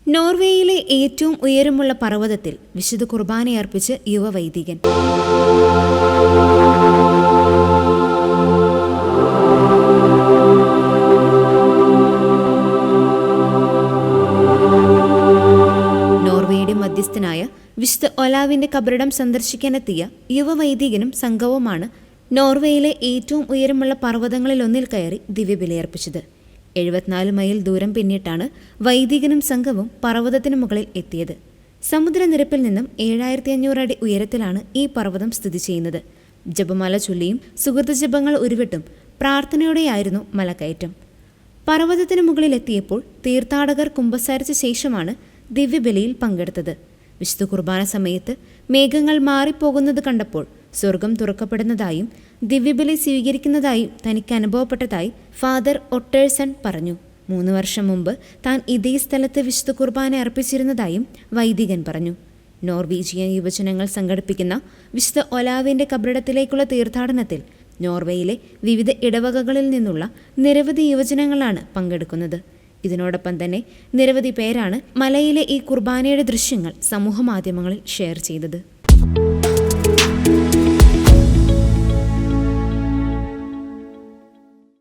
നോർവേയിലെ ഏറ്റവും ഉയരമുള്ള പർവ്വതത്തിൽ വിശുദ്ധ കുർബാനയർപ്പിച്ച് യുവവൈദികൻ. നോർവേയുടെ മധ്യസ്ഥനായ വിശുദ്ധ ഒലാവിന്റെ കബറിടം സന്ദർശിക്കാനെത്തിയ യുവവൈദികനും സംഘവുമാണ് നോർവേയിലെ ഏറ്റവും ഉയരമുള്ള പർവ്വതങ്ങളിലൊന്നിൽ കയറി ദിവ്യബലിയർപ്പിച്ചത്. 74 മൈൽ ദൂരം പിന്നിട്ടാണ് വൈദികനും സംഘവും പർവ്വതത്തിനു മുകളിൽ എത്തിയത്. സമുദ്രനിരപ്പിൽ നിന്നും 7500 അടി ഉയരത്തിലാണ് ഈ പർവ്വതം സ്ഥിതി ചെയ്യുന്നത്. ജപമാല ചൊല്ലിയും സുഹൃത ജപങ്ങൾ ഉരുവിട്ടും പ്രാർത്ഥനയോടെയായിരുന്നു മലകയറ്റം. പർവ്വതത്തിനു മുകളിലെത്തിയപ്പോൾ തീർത്ഥാടകർ കുമ്പസാരിച്ച ശേഷമാണ് ദിവ്യബലിയിൽ പങ്കെടുത്തത്. വിശുദ്ധ കുർബാന സമയത്ത് മേഘങ്ങൾ മാറിപ്പോകുന്നത് കണ്ടപ്പോൾ സ്വർഗം തുറക്കപ്പെടുന്നതായും ദിവ്യബലി സ്വീകരിക്കുന്നതായും തനിക്ക് അനുഭവപ്പെട്ടതായി ഫാദർ ഒട്ടേഴ്സൺ പറഞ്ഞു. 3 വർഷം മുമ്പ് താൻ ഇതേ സ്ഥലത്ത് വിശുദ്ധ കുർബാന അർപ്പിച്ചിരുന്നതായും വൈദികൻ പറഞ്ഞു. നോർവീജിയൻ യുവജനങ്ങൾ സംഘടിപ്പിക്കുന്ന വിശുദ്ധ ഒലാവിന്റെ കബറിടത്തിലേക്കുള്ള തീർത്ഥാടനത്തിൽ നോർവേയിലെ വിവിധ ഇടവകകളിൽ നിന്നുള്ള നിരവധി യുവജനങ്ങളാണ് പങ്കെടുക്കുന്നത്. ഇതിനോടൊപ്പം തന്നെ നിരവധി പേരാണ് മലയിലെ ഈ കുർബാനയുടെ ദൃശ്യങ്ങൾ സമൂഹമാധ്യമങ്ങളിൽ ഷെയർ ചെയ്തത്.